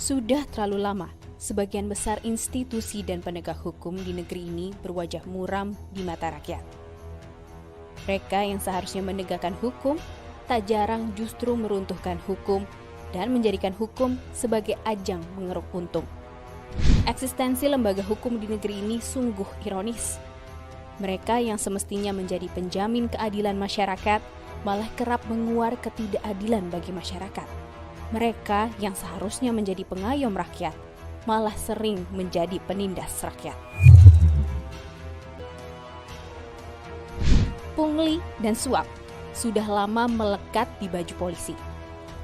Sudah terlalu lama, sebagian besar institusi dan penegak hukum di negeri ini berwajah muram di mata rakyat. Mereka yang seharusnya menegakkan hukum, tak jarang justru meruntuhkan hukum dan menjadikan hukum sebagai ajang mengeruk untung. Eksistensi lembaga hukum di negeri ini sungguh ironis. Mereka yang semestinya menjadi penjamin keadilan masyarakat malah kerap menguar ketidakadilan bagi masyarakat. Mereka yang seharusnya menjadi pengayom rakyat malah sering menjadi penindas rakyat. Pungli dan suap sudah lama melekat di baju polisi.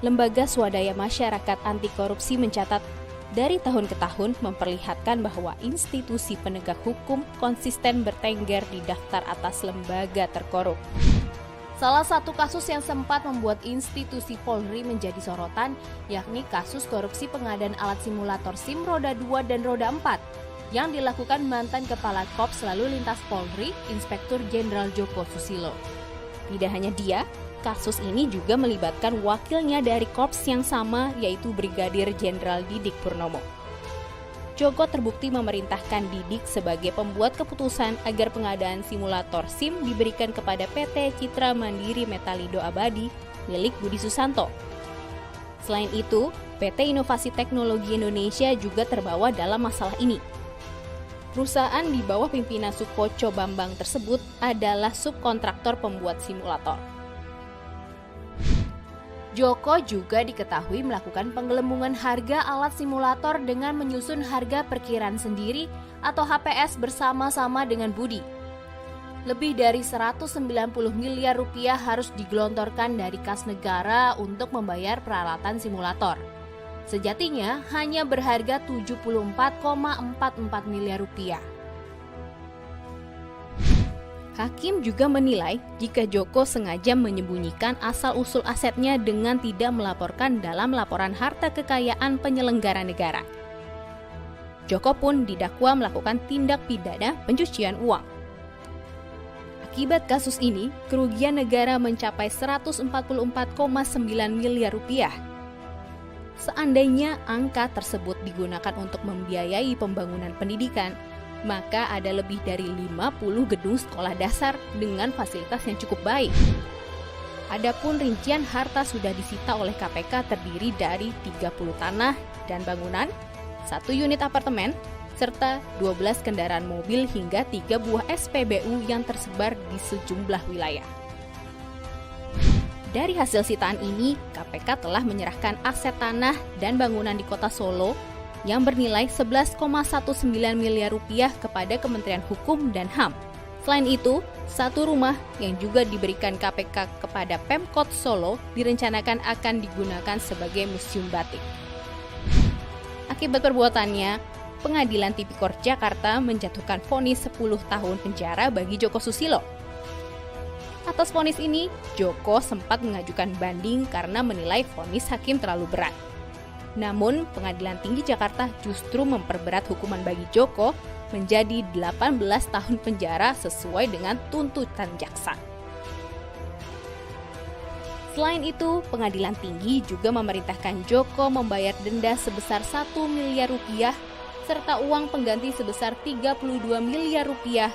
Lembaga swadaya masyarakat anti korupsi mencatat dari tahun ke tahun memperlihatkan bahwa institusi penegak hukum konsisten bertengger di daftar atas lembaga terkorup. Salah satu kasus yang sempat membuat institusi Polri menjadi sorotan yakni kasus korupsi pengadaan alat simulator SIM roda 2 dan roda 4 yang dilakukan mantan Kepala Korps Lalu Lintas Polri, Inspektur Jenderal Joko Susilo. Tidak hanya dia, kasus ini juga melibatkan wakilnya dari Korps yang sama yaitu Brigadir Jenderal Didik Purnomo. Joko terbukti memerintahkan Didik sebagai pembuat keputusan agar pengadaan simulator SIM diberikan kepada PT Citra Mandiri Metalindo Abadi milik Budi Susanto. Selain itu, PT Inovasi Teknologi Indonesia juga terbawa dalam masalah ini. Perusahaan di bawah pimpinan Sukoco Bambang tersebut adalah subkontraktor pembuat simulator. Joko juga diketahui melakukan penggelembungan harga alat simulator dengan menyusun harga perkiraan sendiri atau HPS bersama-sama dengan Budi. Lebih dari 190 miliar rupiah harus digelontorkan dari kas negara untuk membayar peralatan simulator. Sejatinya hanya berharga 74,44 miliar rupiah. Hakim juga menilai jika Joko sengaja menyembunyikan asal-usul asetnya dengan tidak melaporkan dalam laporan harta kekayaan penyelenggara negara. Joko pun didakwa melakukan tindak pidana pencucian uang. Akibat kasus ini, kerugian negara mencapai 144,9 miliar rupiah. Seandainya angka tersebut digunakan untuk membiayai pembangunan pendidikan, maka ada lebih dari 50 gedung sekolah dasar dengan fasilitas yang cukup baik. Adapun rincian harta sudah disita oleh KPK terdiri dari 30 tanah dan bangunan, 1 unit apartemen, serta 12 kendaraan mobil hingga 3 buah SPBU yang tersebar di sejumlah wilayah. Dari hasil sitaan ini, KPK telah menyerahkan aset tanah dan bangunan di kota Solo yang bernilai 11,19 miliar rupiah kepada Kementerian Hukum dan HAM. Selain itu, 1 rumah yang juga diberikan KPK kepada Pemkot Solo direncanakan akan digunakan sebagai museum batik. Akibat perbuatannya, Pengadilan Tipikor Jakarta menjatuhkan vonis 10 tahun penjara bagi Joko Susilo. Atas vonis ini, Joko sempat mengajukan banding karena menilai vonis hakim terlalu berat. Namun, Pengadilan Tinggi Jakarta justru memperberat hukuman bagi Joko menjadi 18 tahun penjara sesuai dengan tuntutan jaksa. Selain itu, Pengadilan Tinggi juga memerintahkan Joko membayar denda sebesar 1 miliar rupiah serta uang pengganti sebesar 32 miliar rupiah,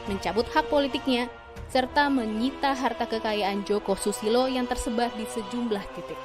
mencabut hak politiknya, serta menyita harta kekayaan Joko Susilo yang tersebar di sejumlah titik.